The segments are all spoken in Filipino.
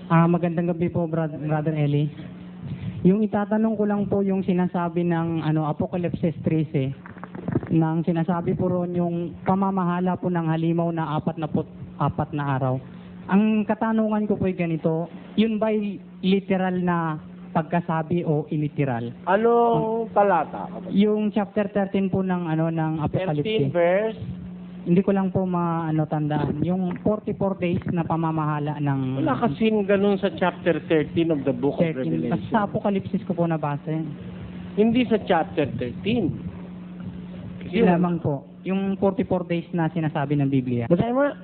Magandang gabi po, Brother Eli. Yung itatanong ko lang po yung sinasabi ng Apocalypse 13, nang sinasabi po ron yung pamamahala po ng halimaw na 44 na araw. Ang katanungan ko po ay ganito, yun ba'y literal na pagkasabi o illiteral? Anong talata? Yung chapter 13 po ng ng 13 Apocalypse. verse. Hindi ko lang po tandaan. Yung 44 days na pamamahala ng Wala kasing ganun sa chapter 13 of the book of 13. Revelation. Kasi sa Apocalypse ko po nabasa yun. Hindi sa chapter 13. Kasi lamang po, yung 44 days na sinasabi ng Biblia. Basahin mo.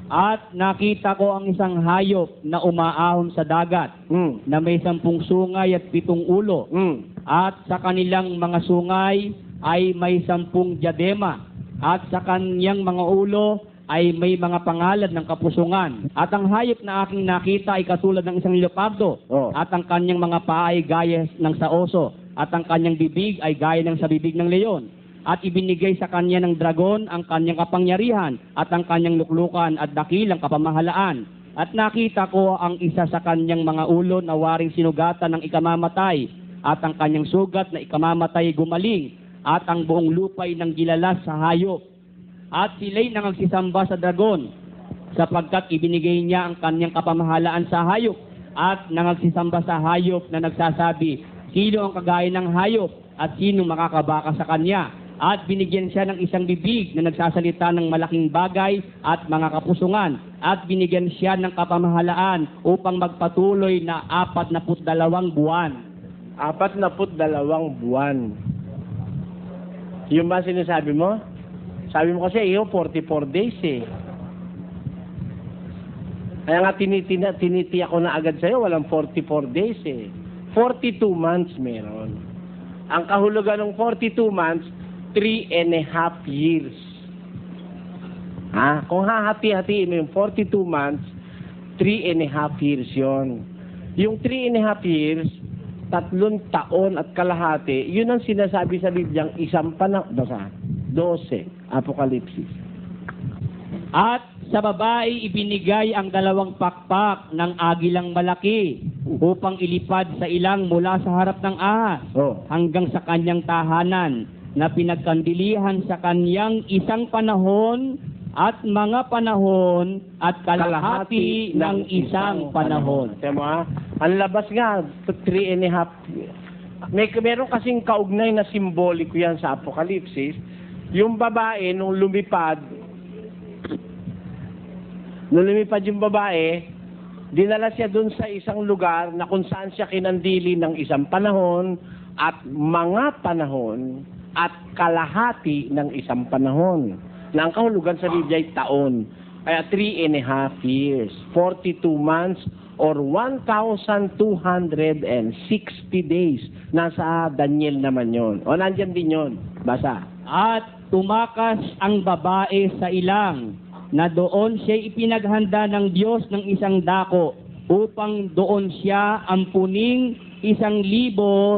At nakita ko ang isang hayop na umaahon sa dagat, na may 10 sungay at 7 ulo. At sa kanilang mga sungay ay may 10 diadema. At sa kanyang mga ulo ay may mga pangalan ng kapusungan. At ang hayop na aking nakita ay katulad ng isang leopardo. At ang kanyang mga paa ay gaya ng sa oso. At ang kanyang bibig ay gaya ng sa bibig ng leon. At ibinigay sa kanya ng dragon ang kanyang kapangyarihan at ang kanyang luklukan at dakilang kapamahalaan. At nakita ko ang isa sa kanyang mga ulo na waring sinugatan ng ikamamatay. At ang kanyang sugat na ikamamatay gumaling. At ang buong lupay ng gilalas sa hayop. At sila'y nangagsisamba sa dragon, sapagkat ibinigay niya ang kanyang kapamahalaan sa hayop. At nangagsisamba sa hayop na nagsasabi, sino ang kagaya ng hayop at sino makakabaka sa kanya? At binigyan siya ng isang bibig na nagsasalita ng malaking bagay at mga kapusungan. At binigyan siya ng kapamahalaan upang magpatuloy na 42 buwan. 42 buwan. Yung ba sinasabi mo? Sabi mo kasi, 44 days eh. Kaya nga tinitiyak ko na agad sa'yo, walang 44 days eh. 42 months meron. Ang kahulugan ng 42 months, 3.5 years. Kung hahati-hatiin mo yung 42 months, 3.5 years yon. Yung 3.5 years, 3 taon at kalahati, yun ang sinasabi sa Bibliang isang basa, 12, Apokalipsis. At sa babae ibinigay ang 2 pakpak ng agilang malaki upang ilipad sa ilang mula sa harap ng ahas hanggang sa kanyang tahanan na pinagkandilihan sa kanyang isang panahon at mga panahon at kalahati ng isang panahon. Tama? Ang labas nga, 3.5. Meron kasing kaugnay na simboliko yan sa Apokalipsis. Yung babae, nung lumipad yung babae, dinala siya dun sa isang lugar na kung saan siya kinandili ng isang panahon at mga panahon at kalahati ng isang panahon. Na ang kahulugan sa Biblia ay taon. Kaya 3.5 years, 42 months, or 1,260 days. Nasa Daniel naman yon. O nandyan din yon. Basa. At tumakas ang babae sa ilang, na doon siya ipinaghanda ng Diyos ng isang dako, upang doon siya ampuning 1,260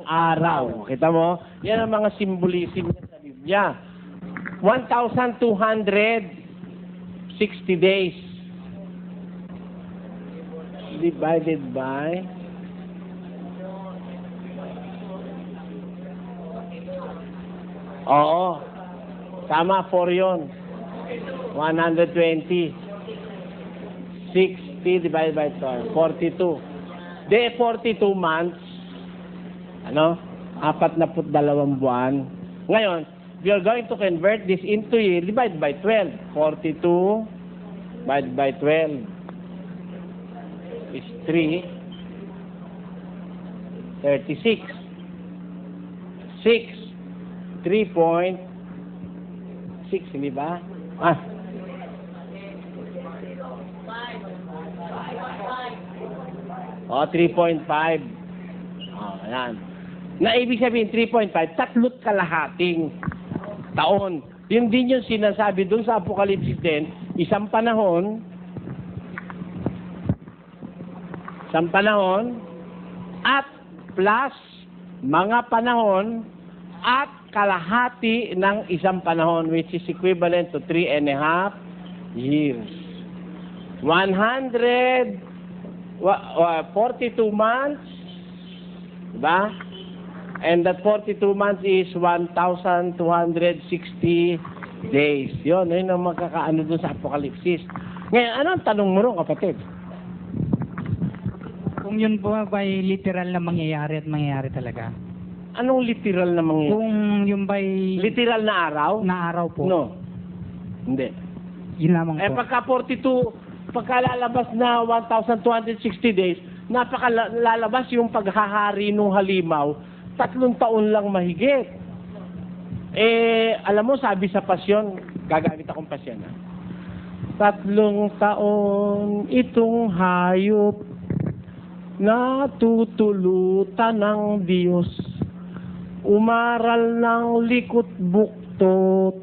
araw. Kita mo? Yan ang mga symbolism sa Biblia. 1,260 days divided by tama, 4 yun. 120. 60 divided by 12. 42. 42 months. 42 buwan. Ngayon, we are going to convert this into year. Divide by 12. 42 divided by 12 is 3. 36. 6. 3.6, hindi ba? 3.5. Ayan. Na ibig sabihin, 3.5, 3 kalahating taon. Yun din yung sinasabi doon sa Apokalipsis din, isang panahon, at plus mga panahon at kalahati ng isang panahon, which is equivalent to 3.5 years. 42 months, diba? And that 42 months is 1,260 days. Yun ang magkakaano dun sa Apokalipsis. Ngayon, ano ang tanong mo ron, kapatid? Kung yun po ba'y literal na mangyayari at mangyayari talaga? Anong literal na mangyayari? Kung yun ba'y Literal na araw? na araw po? No. Hindi. Yun lamang po. Pagka 42, pagka lalabas na 1,260 days, lalabas yung paghahari ng halimaw, 3 taon lang mahigit. Alam mo, sabi sa pasyon, gagamit akong pasyon, 3 taon itong hayop na tutulutan ng Diyos. Umaral ng likot buktot.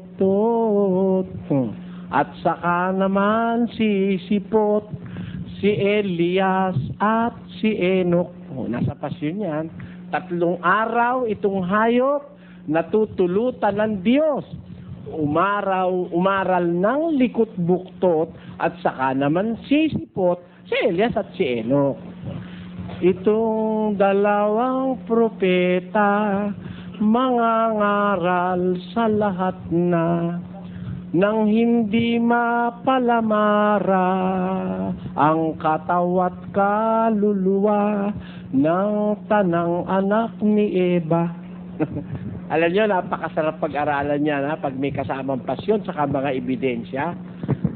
At saka naman sisipot si Elias at si Enoch. Nasa pasyon yan. 3 araw itong hayop natutulutan ng Diyos. Umaral ng likot buktot at saka naman sisipot si Elias at si Enoch. Itong 2 propeta mangangaral sa lahat na nang hindi mapalamara ang katawat kaluluwa ng tanang anak ni Eva. Alam nyo, napakasarap pag-aralan niya pag may kasamang pasyon saka mga ebidensya.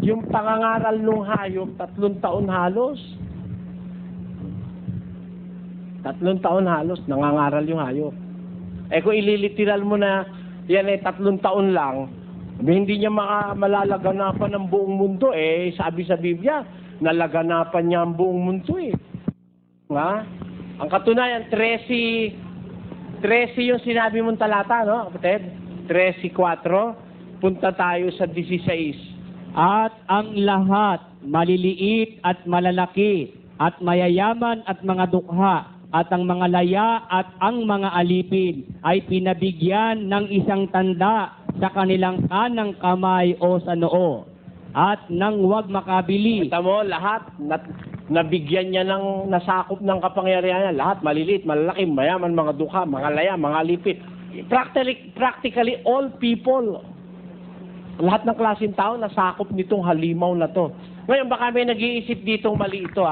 Yung pangangaral ng hayop, 3 taon halos. 3 taon halos, nangangaral yung hayop. Kung ililiteral mo na yan 3 taon lang, hindi niya malalaganapan ng buong mundo. Sabi sa Biblia, nalaganapan niya ang buong mundo Ang katunayan, 13 yung sinabi mong talata, no, kapatid? 13:4. Punta tayo sa 16. At ang lahat, maliliit at malalaki, at mayayaman at mga dukha, at ang mga laya at ang mga alipin, ay pinabigyan ng isang tanda sa kanilang kanang kamay o sa noo, at nang huwag makabili. Kita mo, lahat, nabigyan niya ng nasakop ng kapangyarihan niya. Lahat, maliliit, malalaki, mayaman, mga dukha, mga laya, mga alipin. Practically all people. Lahat ng klaseng tao nasakop nitong halimaw na to. Ngayon, baka may nag-iisip ditong mali ito,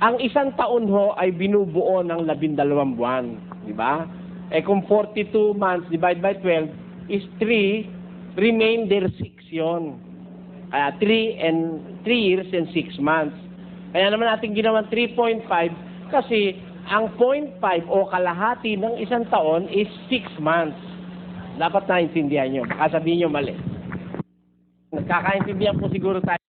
Ang 1 taon ay binubuo ng 12 buwan. Di ba? Kung 42 months divided by 12 is 3, remainder 6 yon. Kaya 3 years and 6 months. Kaya naman natin ginawan 3.5 kasi ang 0.5 o kalahati ng 1 taon is 6 months. Dapat naintindihan nyo. Baka sabihin nyo mali. Nagkakaintindihan po siguro tayo.